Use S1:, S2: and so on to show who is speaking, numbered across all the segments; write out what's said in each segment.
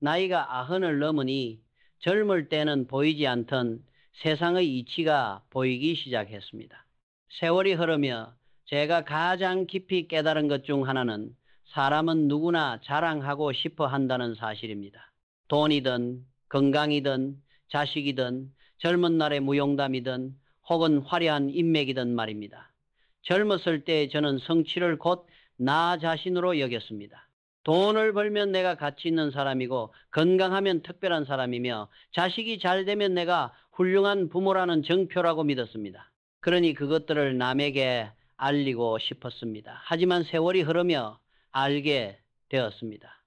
S1: 나이가 90을 넘으니 젊을 때는 보이지 않던 세상의 이치가 보이기 시작했습니다. 세월이 흐르며 제가 가장 깊이 깨달은 것 중 하나는 사람은 누구나 자랑하고 싶어 한다는 사실입니다. 돈이든 건강이든 자식이든 젊은 날의 무용담이든 혹은 화려한 인맥이든 말입니다. 젊었을 때 저는 성취를 곧 나 자신으로 여겼습니다. 돈을 벌면 내가 가치 있는 사람이고 건강하면 특별한 사람이며 자식이 잘 되면 내가 훌륭한 부모라는 정표라고 믿었습니다. 그러니 그것들을 남에게 알리고 싶었습니다. 하지만 세월이 흐르며 알게 되었습니다.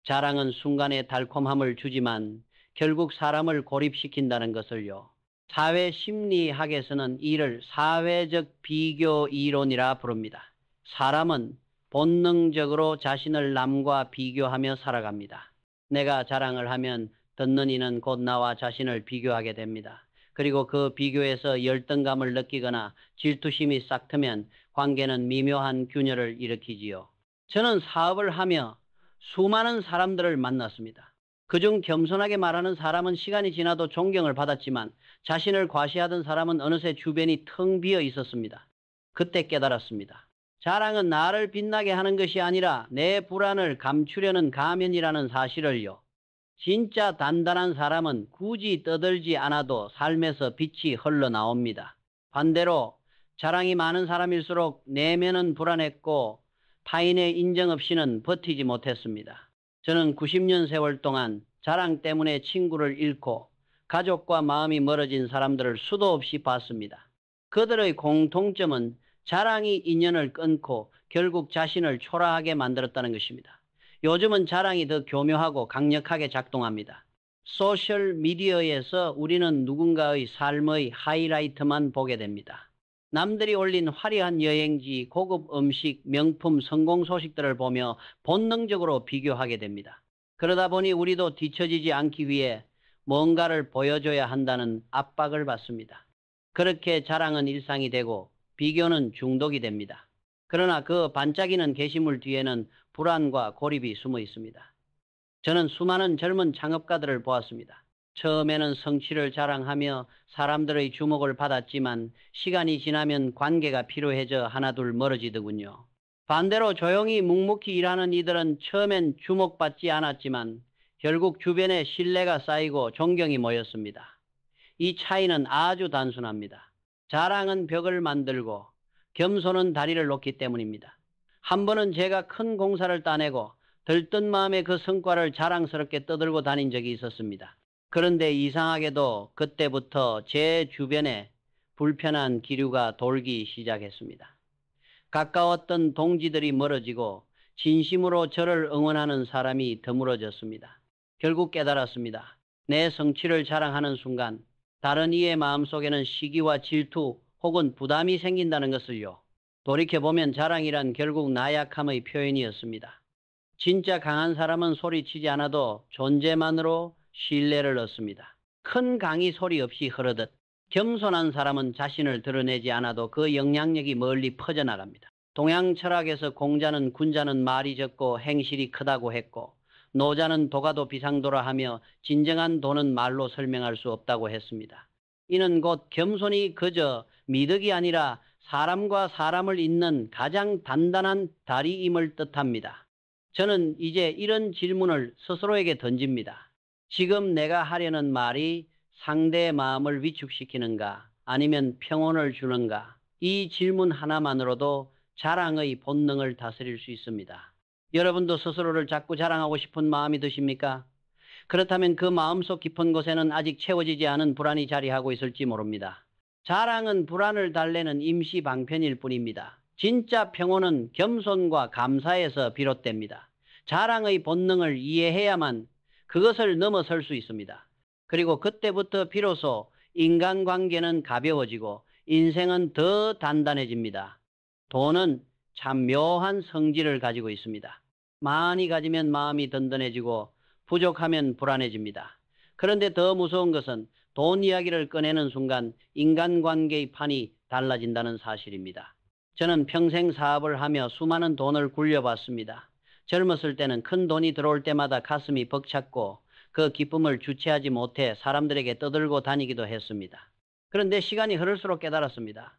S1: 자랑은 순간의 달콤함을 주지만 결국 사람을 고립시킨다는 것을요. 사회심리학에서는 이를 사회적 비교 이론이라 부릅니다. 사람은 본능적으로 자신을 남과 비교하며 살아갑니다. 내가 자랑을 하면 듣는 이는 곧 나와 자신을 비교하게 됩니다. 그리고 그 비교에서 열등감을 느끼거나 질투심이 싹트면 관계는 미묘한 균열을 일으키지요. 저는 사업을 하며 수많은 사람들을 만났습니다. 그중 겸손하게 말하는 사람은 시간이 지나도 존경을 받았지만 자신을 과시하던 사람은 어느새 주변이 텅 비어 있었습니다. 그때 깨달았습니다. 자랑은 나를 빛나게 하는 것이 아니라 내 불안을 감추려는 가면이라는 사실을요. 진짜 단단한 사람은 굳이 떠들지 않아도 삶에서 빛이 흘러나옵니다. 반대로 자랑이 많은 사람일수록 내면은 불안했고 타인의 인정 없이는 버티지 못했습니다. 저는 90년 세월 동안 자랑 때문에 친구를 잃고 가족과 마음이 멀어진 사람들을 수도 없이 봤습니다. 그들의 공통점은 자랑이 인연을 끊고 결국 자신을 초라하게 만들었다는 것입니다. 요즘은 자랑이 더 교묘하고 강력하게 작동합니다. 소셜 미디어에서 우리는 누군가의 삶의 하이라이트만 보게 됩니다. 남들이 올린 화려한 여행지, 고급 음식, 명품, 성공 소식들을 보며 본능적으로 비교하게 됩니다. 그러다 보니 우리도 뒤처지지 않기 위해 뭔가를 보여줘야 한다는 압박을 받습니다. 그렇게 자랑은 일상이 되고 비교는 중독이 됩니다. 그러나 그 반짝이는 게시물 뒤에는 불안과 고립이 숨어 있습니다. 저는 수많은 젊은 창업가들을 보았습니다. 처음에는 성취를 자랑하며 사람들의 주목을 받았지만 시간이 지나면 관계가 피로해져 하나둘 멀어지더군요. 반대로 조용히 묵묵히 일하는 이들은 처음엔 주목받지 않았지만 결국 주변에 신뢰가 쌓이고 존경이 모였습니다. 이 차이는 아주 단순합니다. 자랑은 벽을 만들고 겸손은 다리를 놓기 때문입니다. 한 번은 제가 큰 공사를 따내고 들뜬 마음에 그 성과를 자랑스럽게 떠들고 다닌 적이 있었습니다. 그런데 이상하게도 그때부터 제 주변에 불편한 기류가 돌기 시작했습니다. 가까웠던 동지들이 멀어지고 진심으로 저를 응원하는 사람이 드물어졌습니다. 결국 깨달았습니다. 내 성취를 자랑하는 순간 다른 이의 마음속에는 시기와 질투 혹은 부담이 생긴다는 것을요. 돌이켜보면 자랑이란 결국 나약함의 표현이었습니다. 진짜 강한 사람은 소리치지 않아도 존재만으로 신뢰를 얻습니다. 큰 강이 소리 없이 흐르듯 겸손한 사람은 자신을 드러내지 않아도 그 영향력이 멀리 퍼져나갑니다. 동양 철학에서 공자는 군자는 말이 적고 행실이 크다고 했고 노자는 도가도 비상도라 하며 진정한 돈은 말로 설명할 수 없다고 했습니다. 이는 곧 겸손이 그저 미덕이 아니라 사람과 사람을 잇는 가장 단단한 다리임을 뜻합니다. 저는 이제 이런 질문을 스스로에게 던집니다. 지금 내가 하려는 말이 상대의 마음을 위축시키는가 아니면 평온을 주는가? 이 질문 하나만으로도 자랑의 본능을 다스릴 수 있습니다. 여러분도 스스로를 자꾸 자랑하고 싶은 마음이 드십니까? 그렇다면 그 마음속 깊은 곳에는 아직 채워지지 않은 불안이 자리하고 있을지 모릅니다. 자랑은 불안을 달래는 임시 방편일 뿐입니다. 진짜 평온은 겸손과 감사에서 비롯됩니다. 자랑의 본능을 이해해야만 그것을 넘어설 수 있습니다. 그리고 그때부터 비로소 인간관계는 가벼워지고 인생은 더 단단해집니다. 돈은 참 묘한 성질을 가지고 있습니다. 많이 가지면 마음이 든든해지고 부족하면 불안해집니다. 그런데 더 무서운 것은 돈 이야기를 꺼내는 순간 인간관계의 판이 달라진다는 사실입니다. 저는 평생 사업을 하며 수많은 돈을 굴려봤습니다. 젊었을 때는 큰 돈이 들어올 때마다 가슴이 벅찼고 그 기쁨을 주체하지 못해 사람들에게 떠들고 다니기도 했습니다. 그런데 시간이 흐를수록 깨달았습니다.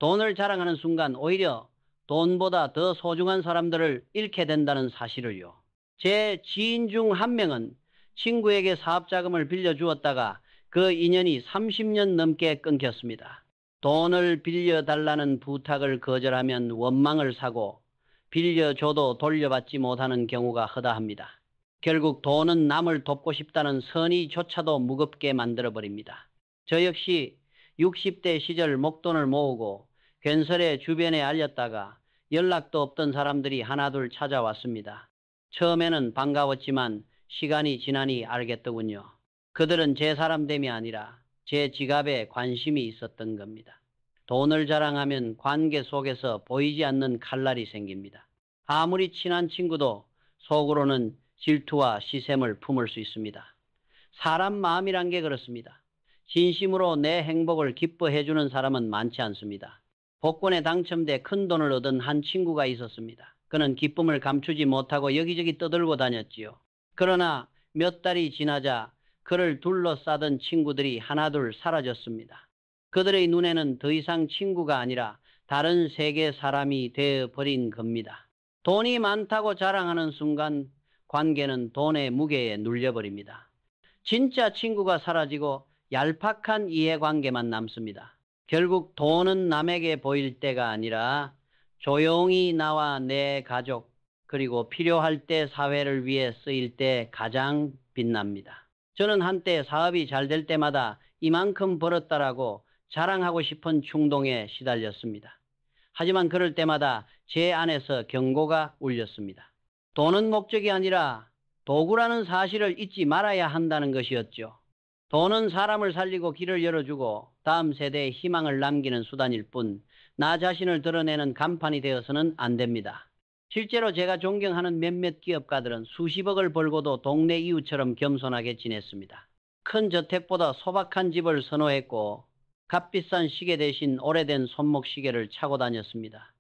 S1: 돈을 자랑하는 순간 오히려 돈보다 더 소중한 사람들을 잃게 된다는 사실을요. 제 지인 중 한 명은 친구에게 사업 자금을 빌려주었다가 그 인연이 30년 넘게 끊겼습니다. 돈을 빌려달라는 부탁을 거절하면 원망을 사고 빌려줘도 돌려받지 못하는 경우가 허다합니다. 결국 돈은 남을 돕고 싶다는 선의조차도 무겁게 만들어버립니다. 저 역시 60대 시절 목돈을 모으고 괜스레 주변에 알렸다가 연락도 없던 사람들이 하나둘 찾아왔습니다. 처음에는 반가웠지만 시간이 지나니 알겠더군요. 그들은 제 사람됨이 아니라 제 지갑에 관심이 있었던 겁니다. 돈을 자랑하면 관계 속에서 보이지 않는 칼날이 생깁니다. 아무리 친한 친구도 속으로는 질투와 시샘을 품을 수 있습니다. 사람 마음이란 게 그렇습니다. 진심으로 내 행복을 기뻐해주는 사람은 많지 않습니다. 복권에 당첨돼 큰 돈을 얻은 한 친구가 있었습니다. 그는 기쁨을 감추지 못하고 여기저기 떠들고 다녔지요. 그러나 몇 달이 지나자 그를 둘러싸던 친구들이 하나둘 사라졌습니다. 그들의 눈에는 더 이상 친구가 아니라 다른 세계 사람이 되어버린 겁니다. 돈이 많다고 자랑하는 순간 관계는 돈의 무게에 눌려버립니다. 진짜 친구가 사라지고 얄팍한 이해관계만 남습니다. 결국 돈은 남에게 보일 때가 아니라 조용히 나와 내 가족 그리고 필요할 때 사회를 위해 쓰일 때 가장 빛납니다. 저는 한때 사업이 잘 될 때마다 이만큼 벌었다라고 자랑하고 싶은 충동에 시달렸습니다. 하지만 그럴 때마다 제 안에서 경고가 울렸습니다. 돈은 목적이 아니라 도구라는 사실을 잊지 말아야 한다는 것이었죠. 돈은 사람을 살리고 길을 열어주고 다음 세대에 희망을 남기는 수단일 뿐 나 자신을 드러내는 간판이 되어서는 안 됩니다. 실제로 제가 존경하는 몇몇 기업가들은 수십억을 벌고도 동네 이웃처럼 겸손하게 지냈습니다. 큰 저택보다 소박한 집을 선호했고 값비싼 시계 대신 오래된 손목 시계를 차고 다녔습니다.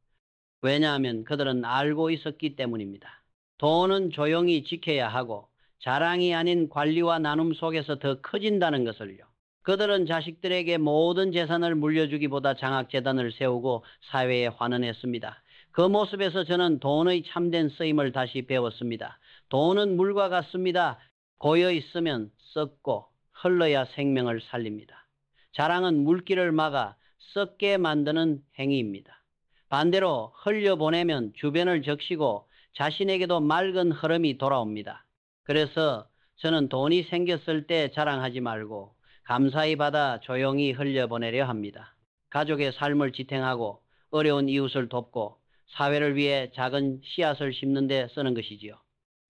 S1: 왜냐하면 그들은 알고 있었기 때문입니다. 돈은 조용히 지켜야 하고 자랑이 아닌 관리와 나눔 속에서 더 커진다는 것을요. 그들은 자식들에게 모든 재산을 물려주기보다 장학재단을 세우고 사회에 환원했습니다. 그 모습에서 저는 돈의 참된 쓰임을 다시 배웠습니다. 돈은 물과 같습니다. 고여 있으면 썩고 흘러야 생명을 살립니다. 자랑은 물길을 막아 썩게 만드는 행위입니다. 반대로 흘려보내면 주변을 적시고 자신에게도 맑은 흐름이 돌아옵니다. 그래서 저는 돈이 생겼을 때 자랑하지 말고 감사히 받아 조용히 흘려보내려 합니다. 가족의 삶을 지탱하고 어려운 이웃을 돕고 사회를 위해 작은 씨앗을 심는 데 쓰는 것이지요.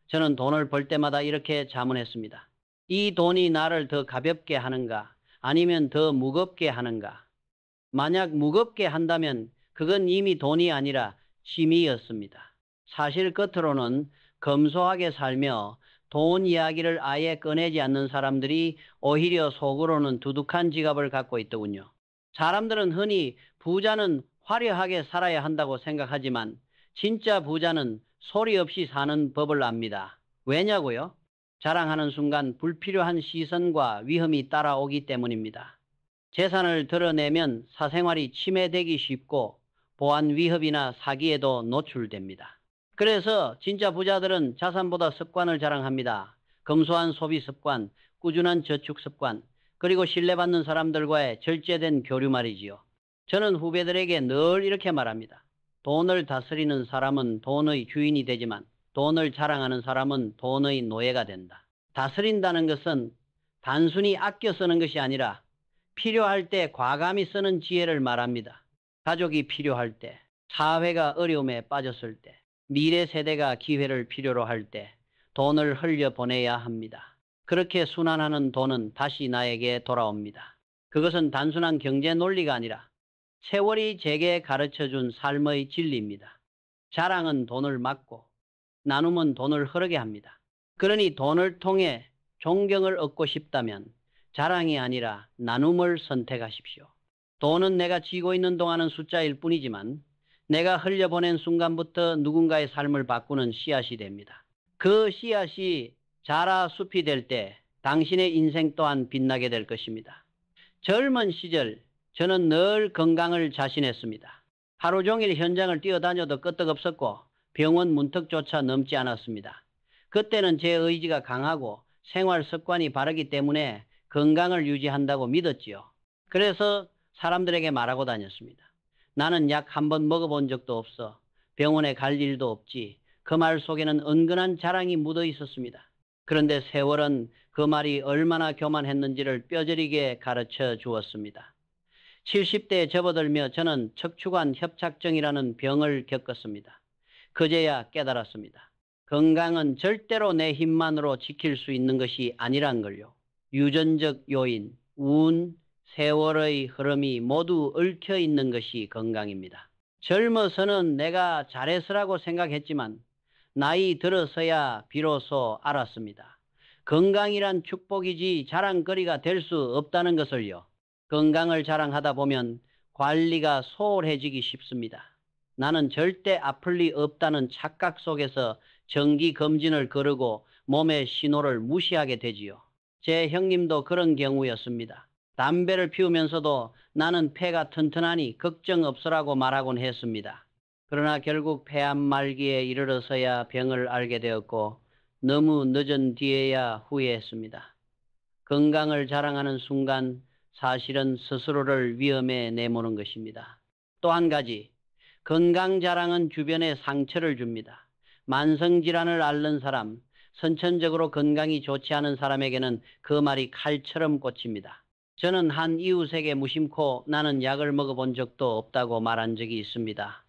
S1: 저는 돈을 벌 때마다 이렇게 자문했습니다. 이 돈이 나를 더 가볍게 하는가 아니면 더 무겁게 하는가? 만약 무겁게 한다면 그건 이미 돈이 아니라 취미였습니다. 사실 겉으로는 검소하게 살며 돈 이야기를 아예 꺼내지 않는 사람들이 오히려 속으로는 두둑한 지갑을 갖고 있더군요. 사람들은 흔히 부자는 화려하게 살아야 한다고 생각하지만 진짜 부자는 소리 없이 사는 법을 압니다. 왜냐고요? 자랑하는 순간 불필요한 시선과 위험이 따라오기 때문입니다. 재산을 드러내면 사생활이 침해되기 쉽고 보안 위협이나 사기에도 노출됩니다. 그래서 진짜 부자들은 자산보다 습관을 자랑합니다. 검소한 소비 습관, 꾸준한 저축 습관, 그리고 신뢰받는 사람들과의 절제된 교류 말이지요. 저는 후배들에게 늘 이렇게 말합니다. 돈을 다스리는 사람은 돈의 주인이 되지만 돈을 자랑하는 사람은 돈의 노예가 된다. 다스린다는 것은 단순히 아껴 쓰는 것이 아니라 필요할 때 과감히 쓰는 지혜를 말합니다. 가족이 필요할 때, 사회가 어려움에 빠졌을 때, 미래 세대가 기회를 필요로 할 때 돈을 흘려보내야 합니다. 그렇게 순환하는 돈은 다시 나에게 돌아옵니다. 그것은 단순한 경제 논리가 아니라 세월이 제게 가르쳐준 삶의 진리입니다. 자랑은 돈을 막고 나눔은 돈을 흐르게 합니다. 그러니 돈을 통해 존경을 얻고 싶다면 자랑이 아니라 나눔을 선택하십시오. 돈은 내가 쥐고 있는 동안은 숫자일 뿐이지만 내가 흘려보낸 순간부터 누군가의 삶을 바꾸는 씨앗이 됩니다. 그 씨앗이 자라 숲이 될 때 당신의 인생 또한 빛나게 될 것입니다. 젊은 시절 저는 늘 건강을 자신했습니다. 하루 종일 현장을 뛰어다녀도 끄떡없었고 병원 문턱조차 넘지 않았습니다. 그때는 제 의지가 강하고 생활 습관이 바르기 때문에 건강을 유지한다고 믿었지요. 그래서 사람들에게 말하고 다녔습니다. 나는 약 한 번 먹어본 적도 없어. 병원에 갈 일도 없지. 그 말 속에는 은근한 자랑이 묻어 있었습니다. 그런데 세월은 그 말이 얼마나 교만했는지를 뼈저리게 가르쳐 주었습니다. 70대에 접어들며 저는 척추관 협착증이라는 병을 겪었습니다. 그제야 깨달았습니다. 건강은 절대로 내 힘만으로 지킬 수 있는 것이 아니란 걸요. 유전적 요인, 운, 세월의 흐름이 모두 얽혀 있는 것이 건강입니다. 젊어서는 내가 잘했으라고 생각했지만 나이 들어서야 비로소 알았습니다. 건강이란 축복이지 자랑거리가 될 수 없다는 것을요. 건강을 자랑하다 보면 관리가 소홀해지기 쉽습니다. 나는 절대 아플 리 없다는 착각 속에서 정기검진을 거르고 몸의 신호를 무시하게 되지요. 제 형님도 그런 경우였습니다. 담배를 피우면서도 나는 폐가 튼튼하니 걱정 없으라고 말하곤 했습니다. 그러나 결국 폐암 말기에 이르러서야 병을 알게 되었고 너무 늦은 뒤에야 후회했습니다. 건강을 자랑하는 순간 사실은 스스로를 위험에 내모는 것입니다. 또 한 가지, 건강 자랑은 주변에 상처를 줍니다. 만성질환을 앓는 사람, 선천적으로 건강이 좋지 않은 사람에게는 그 말이 칼처럼 꽂힙니다. 저는 한 이웃에게 무심코 나는 약을 먹어본 적도 없다고 말한 적이 있습니다.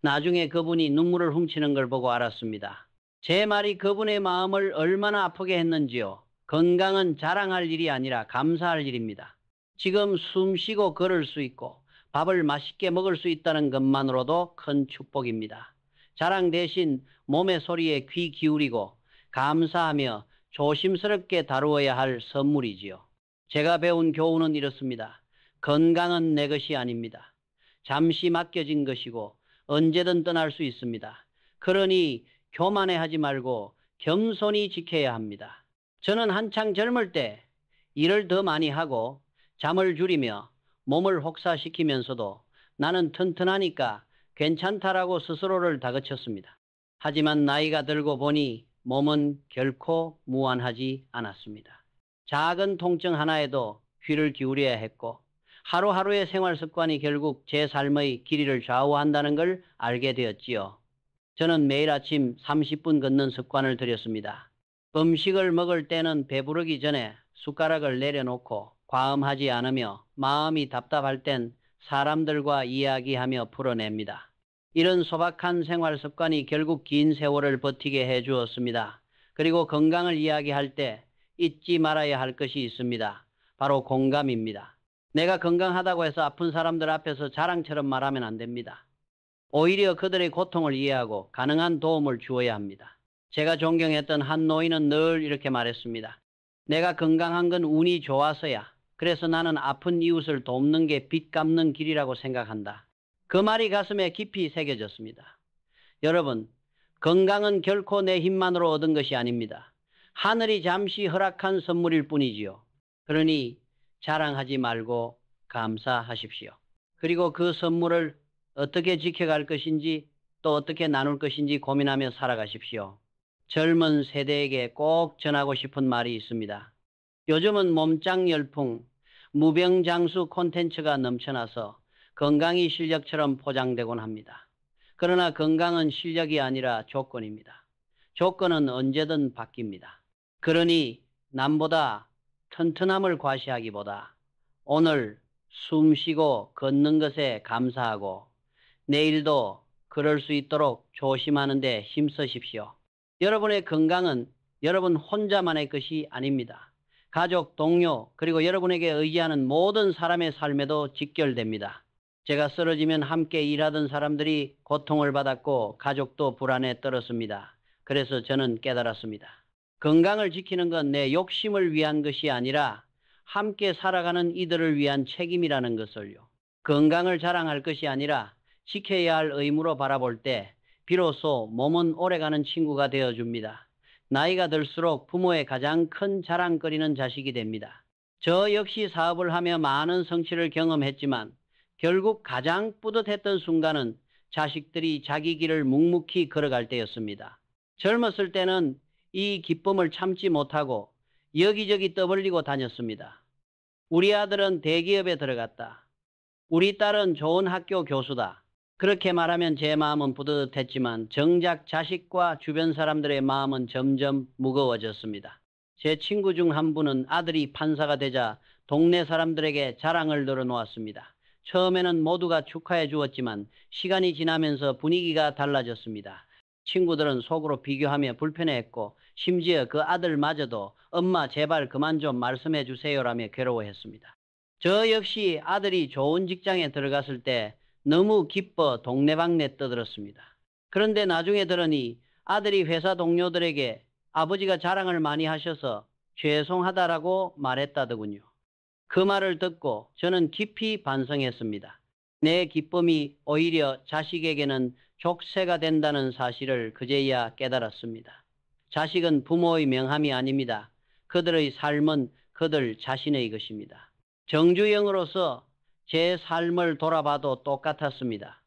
S1: 나중에 그분이 눈물을 훔치는 걸 보고 알았습니다. 제 말이 그분의 마음을 얼마나 아프게 했는지요. 건강은 자랑할 일이 아니라 감사할 일입니다. 지금 숨 쉬고 걸을 수 있고 밥을 맛있게 먹을 수 있다는 것만으로도 큰 축복입니다. 자랑 대신 몸의 소리에 귀 기울이고 감사하며 조심스럽게 다루어야 할 선물이지요. 제가 배운 교훈은 이렇습니다. 건강은 내 것이 아닙니다. 잠시 맡겨진 것이고 언제든 떠날 수 있습니다. 그러니 교만해하지 말고 겸손히 지켜야 합니다. 저는 한창 젊을 때 일을 더 많이 하고 잠을 줄이며 몸을 혹사시키면서도 나는 튼튼하니까 괜찮다라고 스스로를 다그쳤습니다. 하지만 나이가 들고 보니 몸은 결코 무한하지 않았습니다. 작은 통증 하나에도 귀를 기울여야 했고 하루하루의 생활 습관이 결국 제 삶의 길이를 좌우한다는 걸 알게 되었지요. 저는 매일 아침 30분 걷는 습관을 들였습니다. 음식을 먹을 때는 배부르기 전에 숟가락을 내려놓고 과음하지 않으며 마음이 답답할 땐 사람들과 이야기하며 풀어냅니다. 이런 소박한 생활 습관이 결국 긴 세월을 버티게 해주었습니다. 그리고 건강을 이야기할 때 잊지 말아야 할 것이 있습니다. 바로 공감입니다. 내가 건강하다고 해서 아픈 사람들 앞에서 자랑처럼 말하면 안 됩니다. 오히려 그들의 고통을 이해하고 가능한 도움을 주어야 합니다. 제가 존경했던 한 노인은 늘 이렇게 말했습니다. 내가 건강한 건 운이 좋아서야. 그래서 나는 아픈 이웃을 돕는 게 빚 갚는 길이라고 생각한다. 그 말이 가슴에 깊이 새겨졌습니다. 여러분, 건강은 결코 내 힘만으로 얻은 것이 아닙니다. 하늘이 잠시 허락한 선물일 뿐이지요. 그러니 자랑하지 말고 감사하십시오. 그리고 그 선물을 어떻게 지켜갈 것인지 또 어떻게 나눌 것인지 고민하며 살아가십시오. 젊은 세대에게 꼭 전하고 싶은 말이 있습니다. 요즘은 몸짱 열풍, 무병장수 콘텐츠가 넘쳐나서 건강이 실력처럼 포장되곤 합니다. 그러나 건강은 실력이 아니라 조건입니다. 조건은 언제든 바뀝니다. 그러니 남보다 튼튼함을 과시하기보다 오늘 숨 쉬고 걷는 것에 감사하고 내일도 그럴 수 있도록 조심하는 데 힘쓰십시오. 여러분의 건강은 여러분 혼자만의 것이 아닙니다. 가족, 동료, 그리고 여러분에게 의지하는 모든 사람의 삶에도 직결됩니다. 제가 쓰러지면 함께 일하던 사람들이 고통을 받았고 가족도 불안에 떨었습니다. 그래서 저는 깨달았습니다. 건강을 지키는 건 내 욕심을 위한 것이 아니라 함께 살아가는 이들을 위한 책임이라는 것을요. 건강을 자랑할 것이 아니라 지켜야 할 의무로 바라볼 때 비로소 몸은 오래가는 친구가 되어줍니다. 나이가 들수록 부모의 가장 큰 자랑거리는 자식이 됩니다. 저 역시 사업을 하며 많은 성취를 경험했지만 결국 가장 뿌듯했던 순간은 자식들이 자기 길을 묵묵히 걸어갈 때였습니다. 젊었을 때는 이 기쁨을 참지 못하고 여기저기 떠벌리고 다녔습니다. 우리 아들은 대기업에 들어갔다. 우리 딸은 좋은 학교 교수다. 그렇게 말하면 제 마음은 뿌듯했지만 정작 자식과 주변 사람들의 마음은 점점 무거워졌습니다. 제 친구 중 한 분은 아들이 판사가 되자 동네 사람들에게 자랑을 늘어놓았습니다. 처음에는 모두가 축하해 주었지만 시간이 지나면서 분위기가 달라졌습니다. 친구들은 속으로 비교하며 불편해했고 심지어 그 아들마저도 엄마 제발 그만 좀 말씀해 주세요라며 괴로워했습니다. 저 역시 아들이 좋은 직장에 들어갔을 때 너무 기뻐 동네방네 떠들었습니다. 그런데 나중에 들으니 아들이 회사 동료들에게 아버지가 자랑을 많이 하셔서 죄송하다라고 말했다더군요. 그 말을 듣고 저는 깊이 반성했습니다. 내 기쁨이 오히려 자식에게는 족쇄가 된다는 사실을 그제야 깨달았습니다. 자식은 부모의 명함이 아닙니다. 그들의 삶은 그들 자신의 것입니다. 정주영으로서 제 삶을 돌아봐도 똑같았습니다.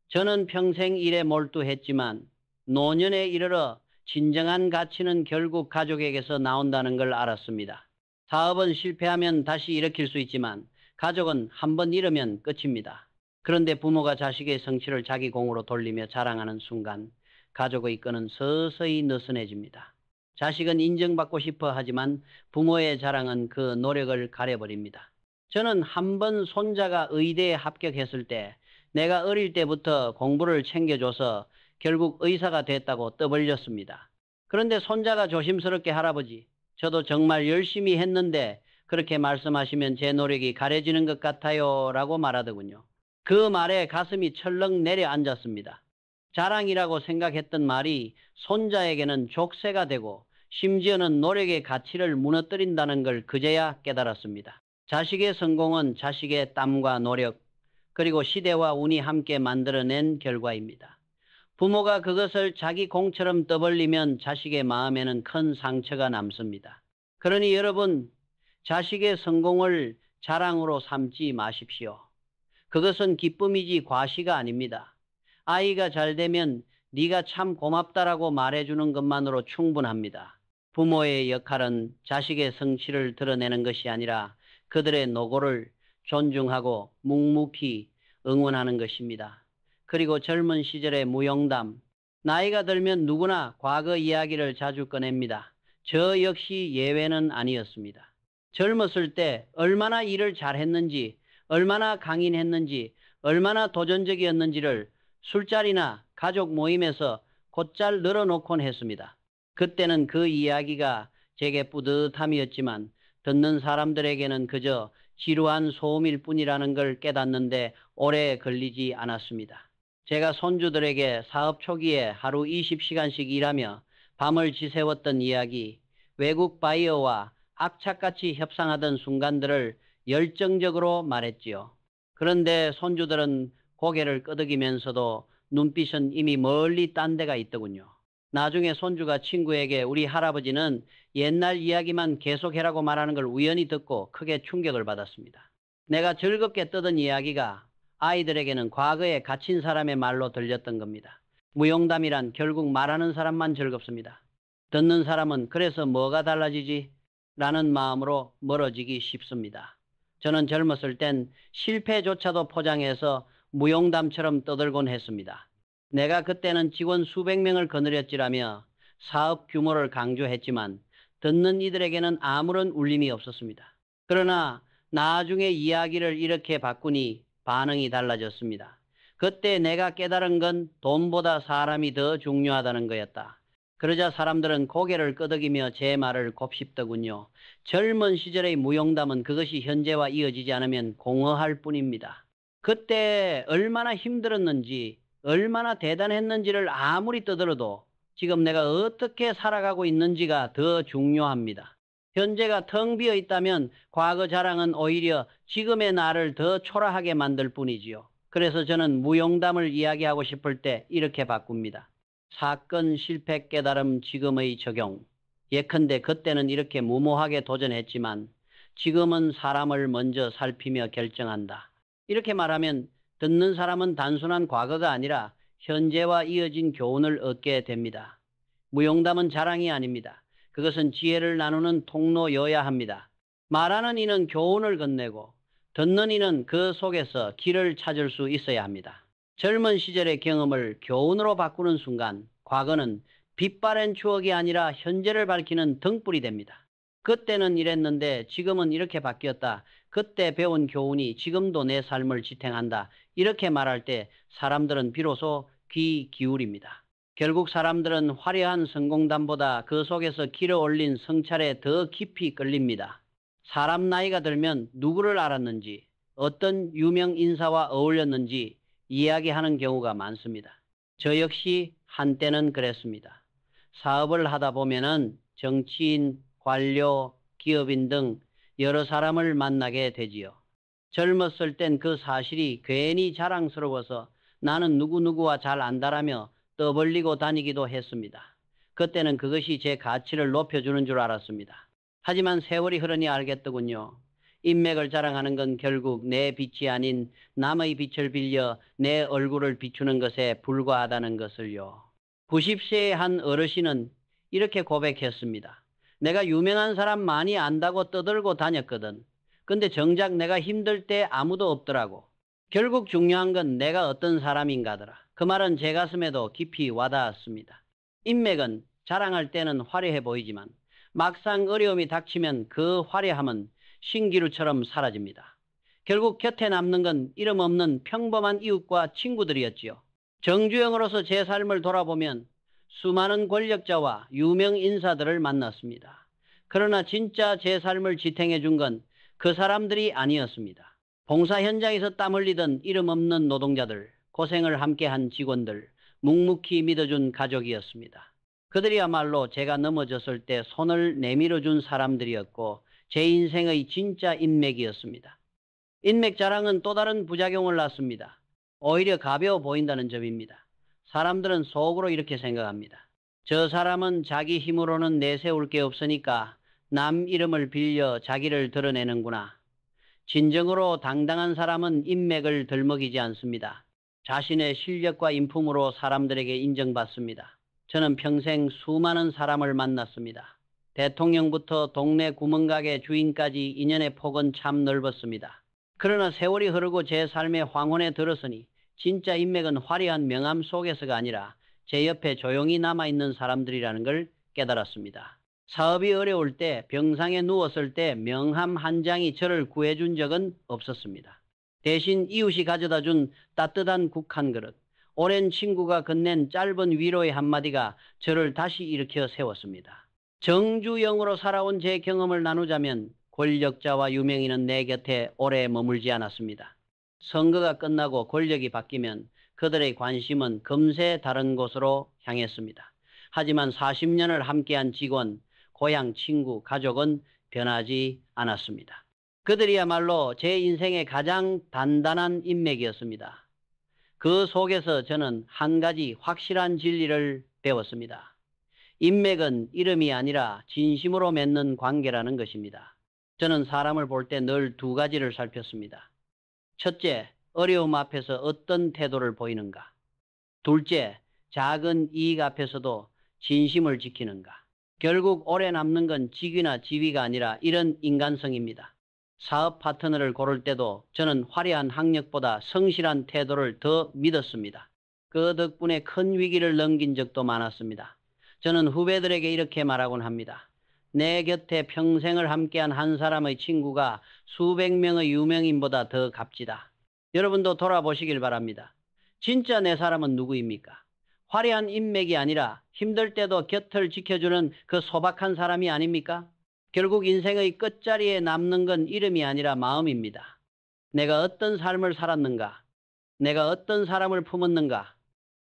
S1: 저는 평생 일에 몰두했지만 노년에 이르러 진정한 가치는 결국 가족에게서 나온다는 걸 알았습니다. 사업은 실패하면 다시 일으킬 수 있지만 가족은 한번 잃으면 끝입니다. 그런데 부모가 자식의 성취를 자기 공으로 돌리며 자랑하는 순간 가족의 끈은 서서히 느슨해집니다. 자식은 인정받고 싶어 하지만 부모의 자랑은 그 노력을 가려버립니다. 저는 한 번 손자가 의대에 합격했을 때 내가 어릴 때부터 공부를 챙겨줘서 결국 의사가 됐다고 떠벌렸습니다. 그런데 손자가 조심스럽게 할아버지, 저도 정말 열심히 했는데 그렇게 말씀하시면 제 노력이 가려지는 것 같아요 라고 말하더군요. 그 말에 가슴이 철렁 내려앉았습니다. 자랑이라고 생각했던 말이 손자에게는 족쇄가 되고 심지어는 노력의 가치를 무너뜨린다는 걸 그제야 깨달았습니다. 자식의 성공은 자식의 땀과 노력, 그리고 시대와 운이 함께 만들어낸 결과입니다. 부모가 그것을 자기 공처럼 떠벌리면 자식의 마음에는 큰 상처가 남습니다. 그러니 여러분, 자식의 성공을 자랑으로 삼지 마십시오. 그것은 기쁨이지 과시가 아닙니다. 아이가 잘 되면 네가 참 고맙다라고 말해주는 것만으로 충분합니다. 부모의 역할은 자식의 성취를 드러내는 것이 아니라 그들의 노고를 존중하고 묵묵히 응원하는 것입니다. 그리고 젊은 시절의 무용담, 나이가 들면 누구나 과거 이야기를 자주 꺼냅니다. 저 역시 예외는 아니었습니다. 젊었을 때 얼마나 일을 잘했는지, 얼마나 강인했는지, 얼마나 도전적이었는지를 술자리나 가족 모임에서 곧잘 늘어놓곤 했습니다. 그때는 그 이야기가 제게 뿌듯함이었지만 듣는 사람들에게는 그저 지루한 소음일 뿐이라는 걸 깨닫는데 오래 걸리지 않았습니다. 제가 손주들에게 사업 초기에 하루 20시간씩 일하며 밤을 지새웠던 이야기, 외국 바이어와 악착같이 협상하던 순간들을 열정적으로 말했지요. 그런데 손주들은 고개를 끄덕이면서도 눈빛은 이미 멀리 딴 데가 있더군요. 나중에 손주가 친구에게 우리 할아버지는 옛날 이야기만 계속해라고 말하는 걸 우연히 듣고 크게 충격을 받았습니다. 내가 즐겁게 떠든 이야기가 아이들에게는 과거에 갇힌 사람의 말로 들렸던 겁니다. 무용담이란 결국 말하는 사람만 즐겁습니다. 듣는 사람은 그래서 뭐가 달라지지? 라는 마음으로 멀어지기 쉽습니다. 저는 젊었을 땐 실패조차도 포장해서 무용담처럼 떠들곤 했습니다. 내가 그때는 직원 수백 명을 거느렸지라며 사업 규모를 강조했지만 듣는 이들에게는 아무런 울림이 없었습니다. 그러나 나중에 이야기를 이렇게 바꾸니 반응이 달라졌습니다. 그때 내가 깨달은 건 돈보다 사람이 더 중요하다는 거였다. 그러자 사람들은 고개를 끄덕이며 제 말을 곱씹더군요. 젊은 시절의 무용담은 그것이 현재와 이어지지 않으면 공허할 뿐입니다. 그때 얼마나 힘들었는지, 얼마나 대단했는지를 아무리 떠들어도 지금 내가 어떻게 살아가고 있는지가 더 중요합니다. 현재가 텅 비어 있다면 과거 자랑은 오히려 지금의 나를 더 초라하게 만들 뿐이지요. 그래서 저는 무용담을 이야기하고 싶을 때 이렇게 바꿉니다. 사건 실패 깨달음 지금의 적용. 예컨대 그때는 이렇게 무모하게 도전했지만 지금은 사람을 먼저 살피며 결정한다. 이렇게 말하면 듣는 사람은 단순한 과거가 아니라 현재와 이어진 교훈을 얻게 됩니다. 무용담은 자랑이 아닙니다. 그것은 지혜를 나누는 통로여야 합니다. 말하는 이는 교훈을 건네고 듣는 이는 그 속에서 길을 찾을 수 있어야 합니다. 젊은 시절의 경험을 교훈으로 바꾸는 순간 과거는 빛바랜 추억이 아니라 현재를 밝히는 등불이 됩니다. 그때는 이랬는데 지금은 이렇게 바뀌었다. 그때 배운 교훈이 지금도 내 삶을 지탱한다. 이렇게 말할 때 사람들은 비로소 귀 기울입니다. 결국 사람들은 화려한 성공담보다 그 속에서 길어 올린 성찰에 더 깊이 끌립니다. 사람 나이가 들면 누구를 알았는지, 어떤 유명 인사와 어울렸는지 이야기하는 경우가 많습니다. 저 역시 한때는 그랬습니다. 사업을 하다 보면은 정치인, 관료, 기업인 등 여러 사람을 만나게 되지요. 젊었을 땐 그 사실이 괜히 자랑스러워서 나는 누구누구와 잘 안다라며 떠벌리고 다니기도 했습니다. 그때는 그것이 제 가치를 높여주는 줄 알았습니다. 하지만 세월이 흐르니 알겠더군요. 인맥을 자랑하는 건 결국 내 빛이 아닌 남의 빛을 빌려 내 얼굴을 비추는 것에 불과하다는 것을요. 90세의 한 어르신은 이렇게 고백했습니다. 내가 유명한 사람 많이 안다고 떠들고 다녔거든. 근데 정작 내가 힘들 때 아무도 없더라고. 결국 중요한 건 내가 어떤 사람인가더라. 그 말은 제 가슴에도 깊이 와닿았습니다. 인맥은 자랑할 때는 화려해 보이지만 막상 어려움이 닥치면 그 화려함은 신기루처럼 사라집니다. 결국 곁에 남는 건 이름 없는 평범한 이웃과 친구들이었지요. 정주영으로서 제 삶을 돌아보면 수많은 권력자와 유명 인사들을 만났습니다. 그러나 진짜 제 삶을 지탱해 준 건 그 사람들이 아니었습니다. 봉사 현장에서 땀 흘리던 이름 없는 노동자들, 고생을 함께한 직원들, 묵묵히 믿어준 가족이었습니다. 그들이야말로 제가 넘어졌을 때 손을 내밀어준 사람들이었고 제 인생의 진짜 인맥이었습니다. 인맥 자랑은 또 다른 부작용을 낳습니다. 오히려 가벼워 보인다는 점입니다. 사람들은 속으로 이렇게 생각합니다. 저 사람은 자기 힘으로는 내세울 게 없으니까 남 이름을 빌려 자기를 드러내는구나. 진정으로 당당한 사람은 인맥을 들먹이지 않습니다. 자신의 실력과 인품으로 사람들에게 인정받습니다. 저는 평생 수많은 사람을 만났습니다. 대통령부터 동네 구멍가게 주인까지 인연의 폭은 참 넓었습니다. 그러나 세월이 흐르고 제 삶의 황혼에 들었으니 진짜 인맥은 화려한 명함 속에서가 아니라 제 옆에 조용히 남아있는 사람들이라는 걸 깨달았습니다. 사업이 어려울 때 병상에 누웠을 때 명함 한 장이 저를 구해준 적은 없었습니다. 대신 이웃이 가져다 준 따뜻한 국 한 그릇, 오랜 친구가 건넨 짧은 위로의 한마디가 저를 다시 일으켜 세웠습니다. 정주영으로 살아온 제 경험을 나누자면 권력자와 유명인은 내 곁에 오래 머물지 않았습니다. 선거가 끝나고 권력이 바뀌면 그들의 관심은 금세 다른 곳으로 향했습니다. 하지만 40년을 함께한 직원, 고향, 친구, 가족은 변하지 않았습니다. 그들이야말로 제 인생의 가장 단단한 인맥이었습니다. 그 속에서 저는 한 가지 확실한 진리를 배웠습니다. 인맥은 이름이 아니라 진심으로 맺는 관계라는 것입니다. 저는 사람을 볼 때 늘 두 가지를 살폈습니다. 첫째, 어려움 앞에서 어떤 태도를 보이는가. 둘째, 작은 이익 앞에서도 진심을 지키는가. 결국 오래 남는 건 직위나 지위가 아니라 이런 인간성입니다. 사업 파트너를 고를 때도 저는 화려한 학력보다 성실한 태도를 더 믿었습니다. 그 덕분에 큰 위기를 넘긴 적도 많았습니다. 저는 후배들에게 이렇게 말하곤 합니다. 내 곁에 평생을 함께한 한 사람의 친구가 수백 명의 유명인보다 더 값지다. 여러분도 돌아보시길 바랍니다. 진짜 내 사람은 누구입니까? 화려한 인맥이 아니라 힘들 때도 곁을 지켜주는 그 소박한 사람이 아닙니까? 결국 인생의 끝자리에 남는 건 이름이 아니라 마음입니다. 내가 어떤 삶을 살았는가? 내가 어떤 사람을 품었는가?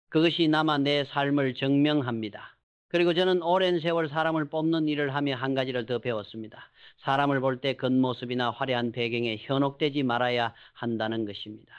S1: 그것이 남아 내 삶을 증명합니다. 그리고 저는 오랜 세월 사람을 뽑는 일을 하며 한 가지를 더 배웠습니다. 사람을 볼 때 겉모습이나 화려한 배경에 현혹되지 말아야 한다는 것입니다.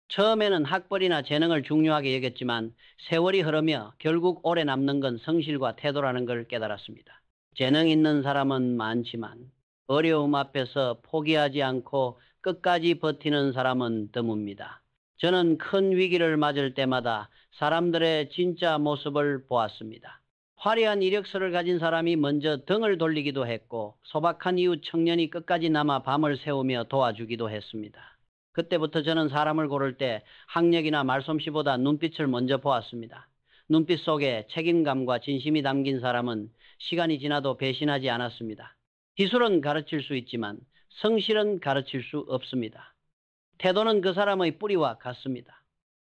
S1: 처음에는 학벌이나 재능을 중요하게 여겼지만 세월이 흐르며 결국 오래 남는 건 성실과 태도라는 걸 깨달았습니다. 재능 있는 사람은 많지만 어려움 앞에서 포기하지 않고 끝까지 버티는 사람은 드뭅니다. 저는 큰 위기를 맞을 때마다 사람들의 진짜 모습을 보았습니다. 화려한 이력서를 가진 사람이 먼저 등을 돌리기도 했고 소박한 이웃 청년이 끝까지 남아 밤을 새우며 도와주기도 했습니다. 그때부터 저는 사람을 고를 때 학력이나 말솜씨보다 눈빛을 먼저 보았습니다. 눈빛 속에 책임감과 진심이 담긴 사람은 시간이 지나도 배신하지 않았습니다. 기술은 가르칠 수 있지만 성실은 가르칠 수 없습니다. 태도는 그 사람의 뿌리와 같습니다.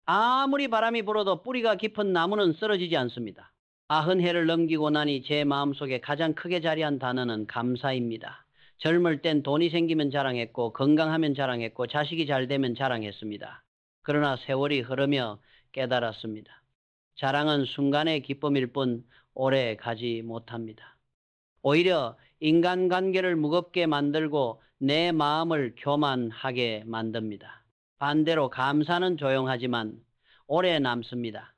S1: 아무리 바람이 불어도 뿌리가 깊은 나무는 쓰러지지 않습니다. 90해를 넘기고 나니 제 마음속에 가장 크게 자리한 단어는 감사입니다. 젊을 땐 돈이 생기면 자랑했고 건강하면 자랑했고 자식이 잘 되면 자랑했습니다. 그러나 세월이 흐르며 깨달았습니다. 자랑은 순간의 기쁨일 뿐 오래 가지 못합니다. 오히려 인간관계를 무겁게 만들고 내 마음을 교만하게 만듭니다. 반대로 감사는 조용하지만 오래 남습니다.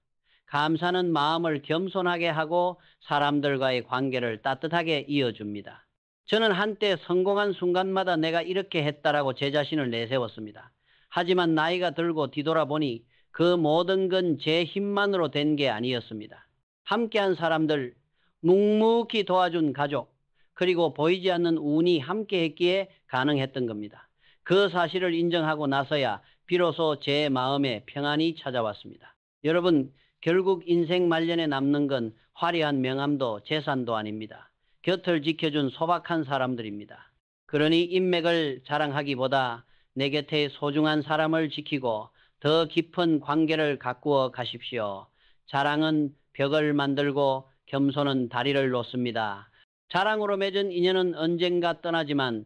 S1: 감사는 마음을 겸손하게 하고 사람들과의 관계를 따뜻하게 이어줍니다. 저는 한때 성공한 순간마다 내가 이렇게 했다라고 제 자신을 내세웠습니다. 하지만 나이가 들고 뒤돌아보니 그 모든 건 제 힘만으로 된 게 아니었습니다. 함께한 사람들, 묵묵히 도와준 가족, 그리고 보이지 않는 운이 함께했기에 가능했던 겁니다. 그 사실을 인정하고 나서야 비로소 제 마음에 평안이 찾아왔습니다. 여러분, 결국 인생 말년에 남는 건 화려한 명함도 재산도 아닙니다. 곁을 지켜준 소박한 사람들입니다. 그러니 인맥을 자랑하기보다 내 곁에 소중한 사람을 지키고 더 깊은 관계를 가꾸어 가십시오. 자랑은 벽을 만들고 겸손은 다리를 놓습니다. 자랑으로 맺은 인연은 언젠가 떠나지만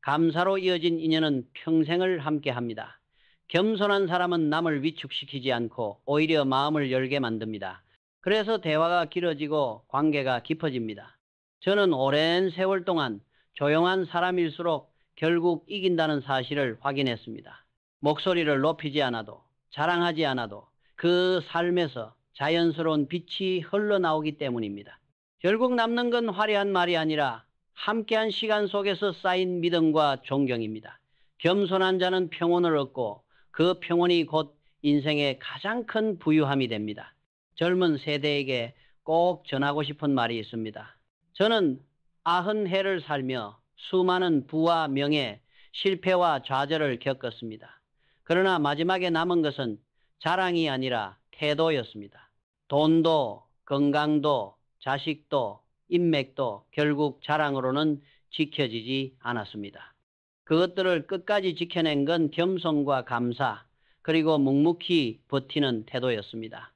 S1: 감사로 이어진 인연은 평생을 함께합니다. 겸손한 사람은 남을 위축시키지 않고 오히려 마음을 열게 만듭니다. 그래서 대화가 길어지고 관계가 깊어집니다. 저는 오랜 세월 동안 조용한 사람일수록 결국 이긴다는 사실을 확인했습니다. 목소리를 높이지 않아도 자랑하지 않아도 그 삶에서 자연스러운 빛이 흘러나오기 때문입니다. 결국 남는 건 화려한 말이 아니라 함께한 시간 속에서 쌓인 믿음과 존경입니다. 겸손한 자는 평온을 얻고 그 평온이 곧 인생의 가장 큰 부유함이 됩니다. 젊은 세대에게 꼭 전하고 싶은 말이 있습니다. 저는 90해를 살며 수많은 부와 명예, 실패와 좌절을 겪었습니다. 그러나 마지막에 남은 것은 자랑이 아니라 태도였습니다. 돈도, 건강도, 자식도, 인맥도 결국 자랑으로는 지켜지지 않았습니다. 그것들을 끝까지 지켜낸 건 겸손과 감사, 그리고 묵묵히 버티는 태도였습니다.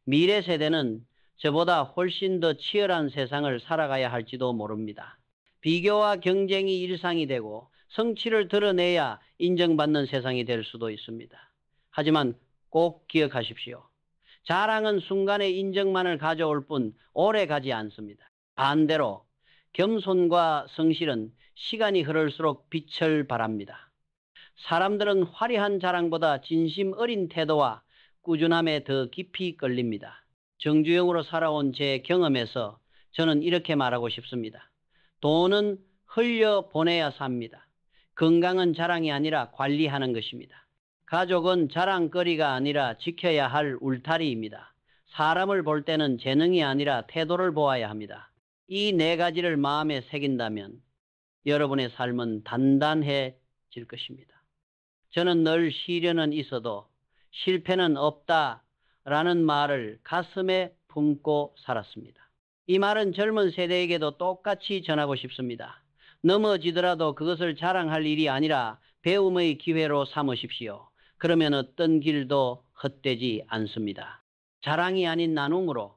S1: 미래 세대는 저보다 훨씬 더 치열한 세상을 살아가야 할지도 모릅니다. 비교와 경쟁이 일상이 되고 성취를 드러내야 인정받는 세상이 될 수도 있습니다. 하지만 꼭 기억하십시오. 자랑은 순간의 인정만을 가져올 뿐 오래 가지 않습니다. 반대로 겸손과 성실은 시간이 흐를수록 빛을 발합니다. 사람들은 화려한 자랑보다 진심 어린 태도와 꾸준함에 더 깊이 끌립니다. 정주영으로 살아온 제 경험에서 저는 이렇게 말하고 싶습니다. 돈은 흘려보내야 삽니다. 건강은 자랑이 아니라 관리하는 것입니다. 가족은 자랑거리가 아니라 지켜야 할 울타리입니다. 사람을 볼 때는 재능이 아니라 태도를 보아야 합니다. 이 네 가지를 마음에 새긴다면 여러분의 삶은 단단해질 것입니다. 저는 늘 시련은 있어도 실패는 없다라는 말을 가슴에 품고 살았습니다. 이 말은 젊은 세대에게도 똑같이 전하고 싶습니다. 넘어지더라도 그것을 자랑할 일이 아니라 배움의 기회로 삼으십시오. 그러면 어떤 길도 헛되지 않습니다. 자랑이 아닌 나눔으로,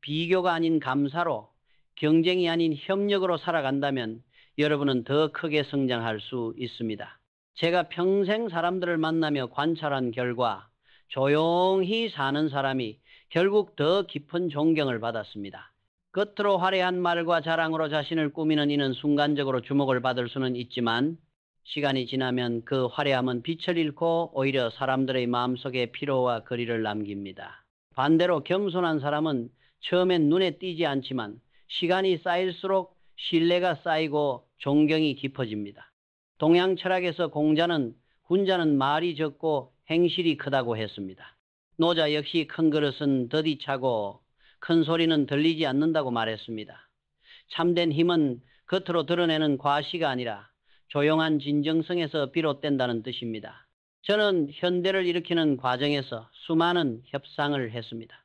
S1: 비교가 아닌 감사로, 경쟁이 아닌 협력으로 살아간다면 여러분은 더 크게 성장할 수 있습니다. 제가 평생 사람들을 만나며 관찰한 결과 조용히 사는 사람이 결국 더 깊은 존경을 받았습니다. 겉으로 화려한 말과 자랑으로 자신을 꾸미는 이는 순간적으로 주목을 받을 수는 있지만 시간이 지나면 그 화려함은 빛을 잃고 오히려 사람들의 마음속에 피로와 거리를 남깁니다. 반대로 겸손한 사람은 처음엔 눈에 띄지 않지만 시간이 쌓일수록 신뢰가 쌓이고 존경이 깊어집니다. 동양 철학에서 공자는 훈자는 말이 적고 행실이 크다고 했습니다. 노자 역시 큰 그릇은 더디 차고 큰 소리는 들리지 않는다고 말했습니다. 참된 힘은 겉으로 드러내는 과시가 아니라 조용한 진정성에서 비롯된다는 뜻입니다. 저는 현대를 일으키는 과정에서 수많은 협상을 했습니다.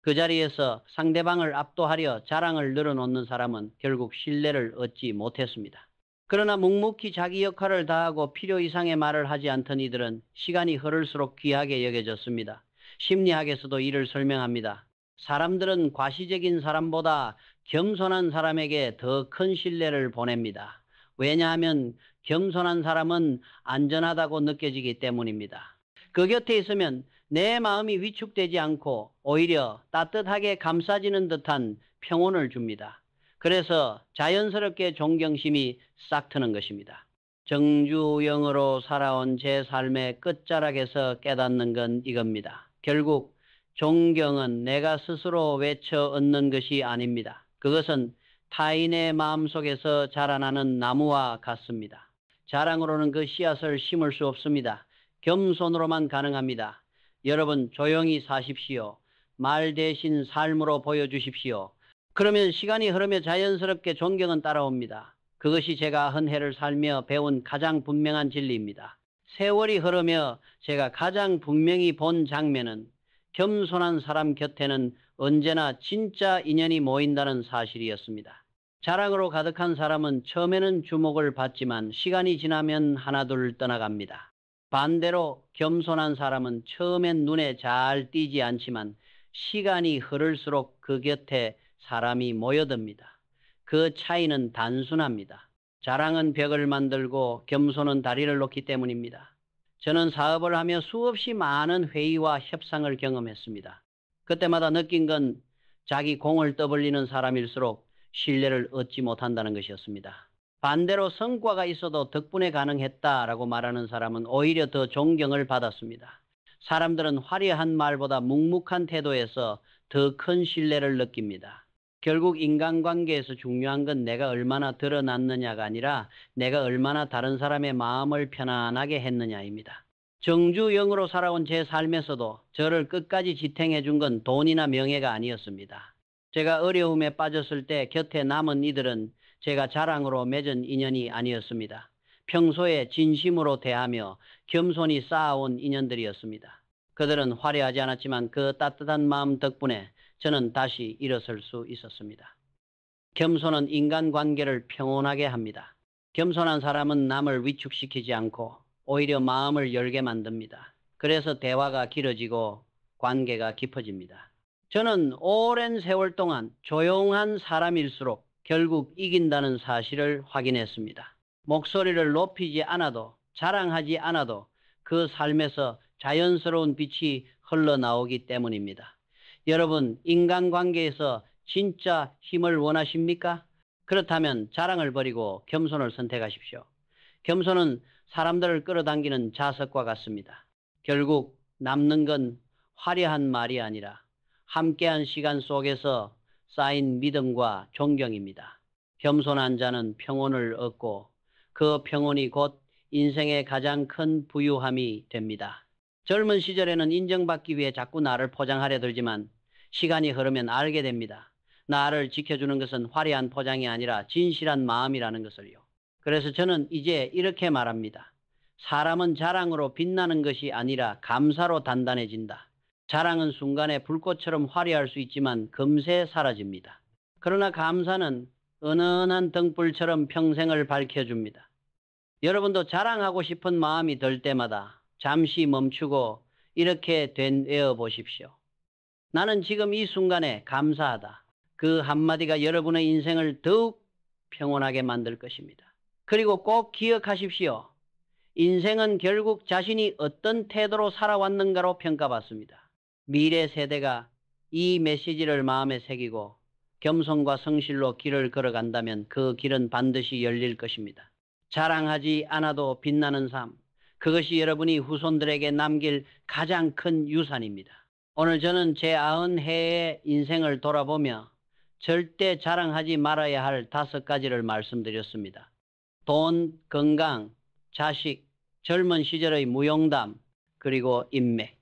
S1: 그 자리에서 상대방을 압도하려 자랑을 늘어놓는 사람은 결국 신뢰를 얻지 못했습니다. 그러나 묵묵히 자기 역할을 다하고 필요 이상의 말을 하지 않던 이들은 시간이 흐를수록 귀하게 여겨졌습니다. 심리학에서도 이를 설명합니다. 사람들은 과시적인 사람보다 겸손한 사람에게 더 큰 신뢰를 보냅니다. 왜냐하면 겸손한 사람은 안전하다고 느껴지기 때문입니다. 그 곁에 있으면 내 마음이 위축되지 않고 오히려 따뜻하게 감싸지는 듯한 평온을 줍니다. 그래서 자연스럽게 존경심이 싹 트는 것입니다. 정주영으로 살아온 제 삶의 끝자락에서 깨닫는 건 이겁니다. 결국 존경은 내가 스스로 외쳐 얻는 것이 아닙니다. 그것은 타인의 마음속에서 자라나는 나무와 같습니다. 자랑으로는 그 씨앗을 심을 수 없습니다. 겸손으로만 가능합니다. 여러분 조용히 사십시오. 말 대신 삶으로 보여주십시오. 그러면 시간이 흐르며 자연스럽게 존경은 따라옵니다. 그것이 제가 한 해를 살며 배운 가장 분명한 진리입니다. 세월이 흐르며 제가 가장 분명히 본 장면은 겸손한 사람 곁에는 언제나 진짜 인연이 모인다는 사실이었습니다. 자랑으로 가득한 사람은 처음에는 주목을 받지만 시간이 지나면 하나둘 떠나갑니다. 반대로 겸손한 사람은 처음엔 눈에 잘 띄지 않지만 시간이 흐를수록 그 곁에 사람이 모여듭니다. 그 차이는 단순합니다. 자랑은 벽을 만들고 겸손은 다리를 놓기 때문입니다. 저는 사업을 하며 수없이 많은 회의와 협상을 경험했습니다. 그때마다 느낀 건 자기 공을 떠벌리는 사람일수록 신뢰를 얻지 못한다는 것이었습니다. 반대로 성과가 있어도 덕분에 가능했다라고 말하는 사람은 오히려 더 존경을 받았습니다. 사람들은 화려한 말보다 묵묵한 태도에서 더 큰 신뢰를 느낍니다. 결국 인간관계에서 중요한 건 내가 얼마나 드러났느냐가 아니라 내가 얼마나 다른 사람의 마음을 편안하게 했느냐입니다. 정주영으로 살아온 제 삶에서도 저를 끝까지 지탱해 준 건 돈이나 명예가 아니었습니다. 제가 어려움에 빠졌을 때 곁에 남은 이들은 제가 자랑으로 맺은 인연이 아니었습니다. 평소에 진심으로 대하며 겸손히 쌓아온 인연들이었습니다. 그들은 화려하지 않았지만 그 따뜻한 마음 덕분에 저는 다시 일어설 수 있었습니다. 겸손은 인간관계를 평온하게 합니다. 겸손한 사람은 남을 위축시키지 않고 오히려 마음을 열게 만듭니다. 그래서 대화가 길어지고 관계가 깊어집니다. 저는 오랜 세월 동안 조용한 사람일수록 결국 이긴다는 사실을 확인했습니다. 목소리를 높이지 않아도 자랑하지 않아도 그 삶에서 자연스러운 빛이 흘러나오기 때문입니다. 여러분, 인간관계에서 진짜 힘을 원하십니까? 그렇다면 자랑을 버리고 겸손을 선택하십시오. 겸손은 사람들을 끌어당기는 자석과 같습니다. 결국 남는 건 화려한 말이 아니라 함께한 시간 속에서 쌓인 믿음과 존경입니다. 겸손한 자는 평온을 얻고 그 평온이 곧 인생의 가장 큰 부유함이 됩니다. 젊은 시절에는 인정받기 위해 자꾸 나를 포장하려 들지만 시간이 흐르면 알게 됩니다. 나를 지켜주는 것은 화려한 포장이 아니라 진실한 마음이라는 것을요. 그래서 저는 이제 이렇게 말합니다. 사람은 자랑으로 빛나는 것이 아니라 감사로 단단해진다. 자랑은 순간에 불꽃처럼 화려할 수 있지만 금세 사라집니다. 그러나 감사는 은은한 등불처럼 평생을 밝혀줍니다. 여러분도 자랑하고 싶은 마음이 들 때마다 잠시 멈추고 이렇게 되뇌어 보십시오. 나는 지금 이 순간에 감사하다. 그 한마디가 여러분의 인생을 더욱 평온하게 만들 것입니다. 그리고 꼭 기억하십시오. 인생은 결국 자신이 어떤 태도로 살아왔는가로 평가받습니다. 미래 세대가 이 메시지를 마음에 새기고 겸손과 성실로 길을 걸어간다면 그 길은 반드시 열릴 것입니다. 자랑하지 않아도 빛나는 삶. 그것이 여러분이 후손들에게 남길 가장 큰 유산입니다. 오늘 저는 제 90해의 인생을 돌아보며 절대 자랑하지 말아야 할 5가지를 말씀드렸습니다. 돈, 건강, 자식, 젊은 시절의 무용담, 그리고 인맥.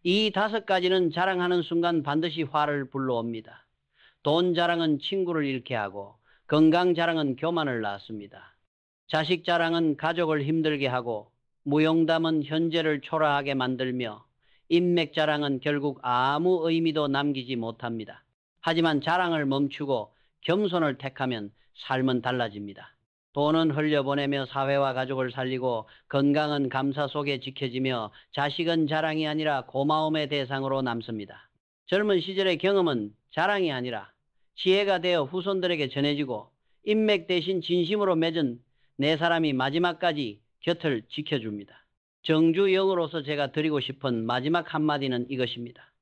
S1: 이 5가지는 자랑하는 순간 반드시 화를 불러옵니다. 돈 자랑은 친구를 잃게 하고 건강 자랑은 교만을 낳습니다. 자식 자랑은 가족을 힘들게 하고 무용담은 현재를 초라하게 만들며 인맥 자랑은 결국 아무 의미도 남기지 못합니다. 하지만 자랑을 멈추고 겸손을 택하면 삶은 달라집니다. 돈은 흘려보내며 사회와 가족을 살리고 건강은 감사 속에 지켜지며 자식은 자랑이 아니라 고마움의 대상으로 남습니다. 젊은 시절의 경험은 자랑이 아니라 지혜가 되어 후손들에게 전해지고 인맥 대신 진심으로 맺은 네 사람이 마지막까지 곁을 지켜줍니다. 정주영으로서 제가 드리고 싶은 마지막 한마디는 이것입니다.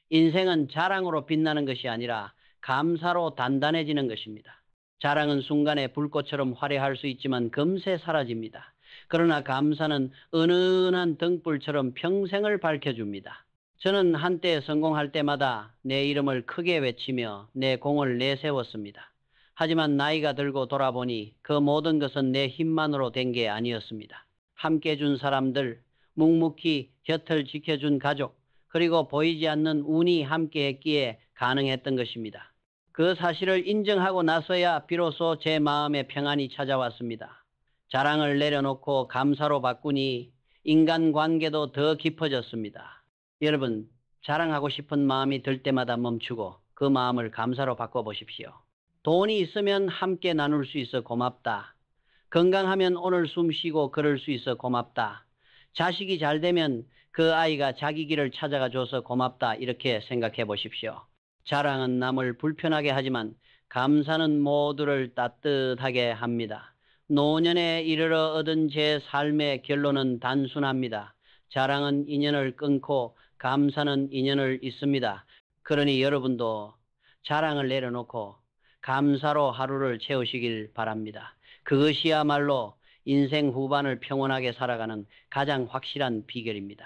S1: 인생은 자랑으로 빛나는 것이 아니라 감사로 단단해지는 것입니다. 자랑은 순간에 불꽃처럼 화려할 수 있지만 금세 사라집니다. 그러나 감사는 은은한 등불처럼 평생을 밝혀줍니다. 저는 한때 성공할 때마다 내 이름을 크게 외치며 내 공을 내세웠습니다. 하지만 나이가 들고 돌아보니 그 모든 것은 내 힘만으로 된 게 아니었습니다. 함께 해준 사람들, 묵묵히 곁을 지켜준 가족, 그리고 보이지 않는 운이 함께했기에 가능했던 것입니다. 그 사실을 인정하고 나서야 비로소 제 마음에 평안이 찾아왔습니다. 자랑을 내려놓고 감사로 바꾸니 인간관계도 더 깊어졌습니다. 여러분, 자랑하고 싶은 마음이 들 때마다 멈추고 그 마음을 감사로 바꿔보십시오. 돈이 있으면 함께 나눌 수 있어 고맙다. 건강하면 오늘 숨 쉬고 걸을 수 있어 고맙다. 자식이 잘 되면 그 아이가 자기 길을 찾아가 줘서 고맙다. 이렇게 생각해 보십시오. 자랑은 남을 불편하게 하지만 감사는 모두를 따뜻하게 합니다. 노년에 이르러 얻은 제 삶의 결론은 단순합니다. 자랑은 인연을 끊고 감사는 인연을 잇습니다. 그러니 여러분도 자랑을 내려놓고 감사로 하루를 채우시길 바랍니다. 그것이야말로 인생 후반을 평온하게 살아가는 가장 확실한 비결입니다.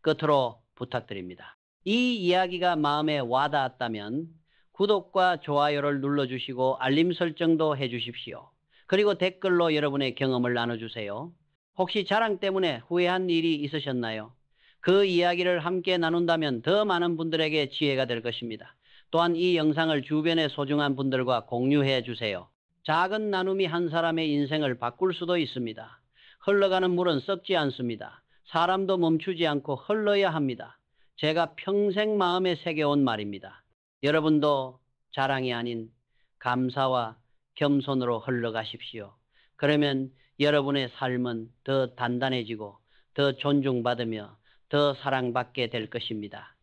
S1: 끝으로 부탁드립니다. 이 이야기가 마음에 와닿았다면 구독과 좋아요를 눌러주시고 알림 설정도 해주십시오. 그리고 댓글로 여러분의 경험을 나눠주세요. 혹시 자랑 때문에 후회한 일이 있으셨나요? 그 이야기를 함께 나눈다면 더 많은 분들에게 지혜가 될 것입니다. 또한 이 영상을 주변의 소중한 분들과 공유해 주세요. 작은 나눔이 한 사람의 인생을 바꿀 수도 있습니다. 흘러가는 물은 썩지 않습니다. 사람도 멈추지 않고 흘러야 합니다. 제가 평생 마음에 새겨온 말입니다. 여러분도 자랑이 아닌 감사와 겸손으로 흘러가십시오. 그러면 여러분의 삶은 더 단단해지고 더 존중받으며 더 사랑받게 될 것입니다.